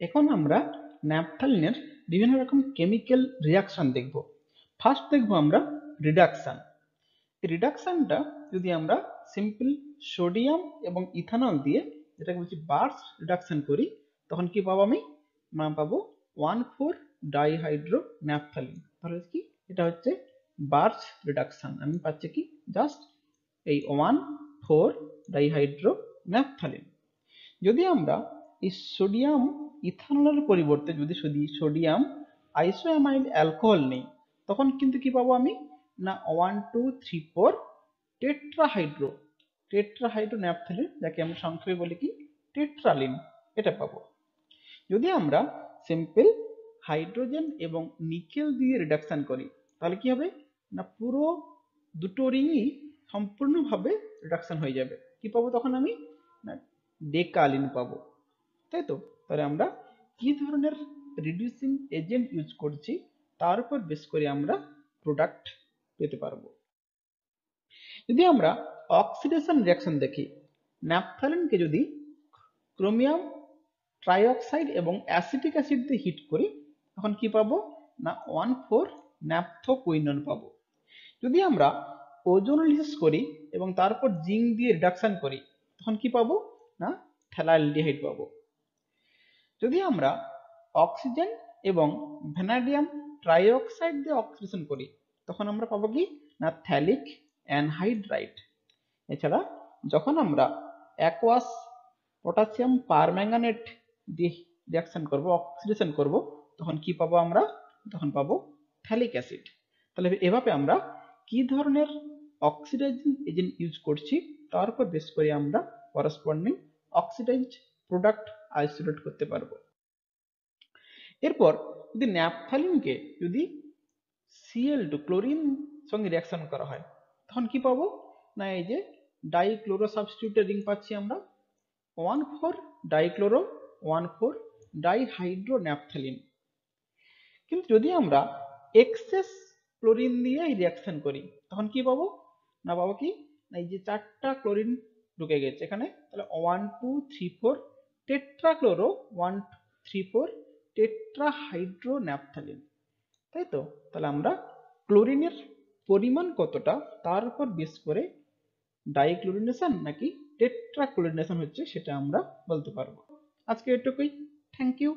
এখন আমরা ন্যাপথালিনের বিভিন্ন রকম কেমিক্যাল রিয়াকশন দেখব। ফার্স্ট দেখব আমরা রিডাকশন। রিডাকশনটা যদি আমরা সিম্পল সোডিয়াম এবং ইথানল দিয়ে যেটাকে বলছি বার্চ রিডাকশন করি, তখন কি পাবো আমি? পাবো 1,4 ডাইহাইড্রো ন্যাপথালিন। তাহলে কি এটা হচ্ছে বার্চ রিডাকশন। আমি পাচ্ছি কি জাস্ট এই 1,4 ডাইহাইড্রো ন্যাপথালিন। যদি আমরা এই সোডিয়াম ইথানলের পরিবর্তে যদি সোডিয়াম আইসোঅ্যামাইড অ্যালকোহল নেই, তখন কিন্তু কি পাবো আমি? না 1,2,3,4 টেট্রাহাইড্রো ন্যাপথালিন, যাকে আমরা সংক্ষেপে বলি কি টেট্রালিন, এটা পাবো। যদি আমরা সিম্পল হাইড্রোজেন এবং নিকেল দিয়ে রিডাকশন করি, তাহলে কি হবে? না পুরো দুটো রিংই সম্পূর্ণভাবে রিডাকশন হয়ে যাবে। কি পাবো তখন আমি? না ডেকালিন পাবো, তাই তো? তাহলে আমরা কি ধরনের রিডিউসিং এজেন্ট ইউজ করছি তার উপর বেস করে আমরা প্রোডাক্ট পেতে পারবো। যদি আমরা অক্সিডেশন রিয়াকশন দেখি, ন্যাপথালিনকে যদি ক্রোমিয়াম ট্রাইঅক্সাইড এবং অ্যাসিটিক অ্যাসিড দিয়ে হিট করি, তখন কি পাবো? না 1,4 ন্যাপথোকুইনন পাবো। যদি আমরা ওজোনোলিসিস করি এবং তারপর জিঙ্ক দিয়ে রিডাকশন করি, তখন কি পাবো? না ফেনাইলডিহাইড পাবো। যদি আমরা অক্সিজেন এবং ভ্যানাডিয়াম ট্রাইঅক্সাইড দিয়ে অক্সিডেশন করি, তখন আমরা পাবো কি? না থ্যালিক অ্যানহাইড্রাইড। এছাড়া যখন আমরা অ্যাকোয়াস পটাশিয়াম পারম্যাঙ্গানেট দিয়ে রিয়াকশন করব, অক্সিডেশন করব, তখন কি পাবো আমরা? তখন পাবো থ্যালিক অ্যাসিড। তাহলে এভাবে আমরা কি ধরনের অক্সিডাইজিং এজেন্ট ইউজ করছি তার উপর বেস করে আমরা করসপন্ডিং অক্সিডাইজড প্রোডাক্ট আইসোলেট করতে পারবো। এরপর যদি ন্যাপথালিনকে যদি Cl2 ক্লোরিন সঙ্গে রিয়াকশন করা হয়, তখন কি পাবো? না এই যে ডাইক্লোরো সাবস্টিটিউটের রিং পাচ্ছি আমরা 1,4 ডাইক্লোরো 1,4 ডাইহাইড্রো ন্যাপথালিন। কিন্তু যদি আমরা এক্সেস ক্লোরিন দিয়ে রিয়াকশন করি, তখন কি পাবো? না পাবো কি? না এই যে 4টা ক্লোরিন ঢুকে গেছে এখানে, তাহলে 1,2,3,4 টেট্রাক্লোরো 1,3,4 টেট্রাহাইড্রো ন্যাপথালিন, তাই তো? তাহলে আমরা ক্লোরিনের পরিমাণ কতটা তার উপর বেস করে ডাইক্লোরিনেশন নাকি টেট্রাক্লোরিনেশন হচ্ছে সেটা আমরা বলতে পারবো। আজকে এটুকুই। Thank you.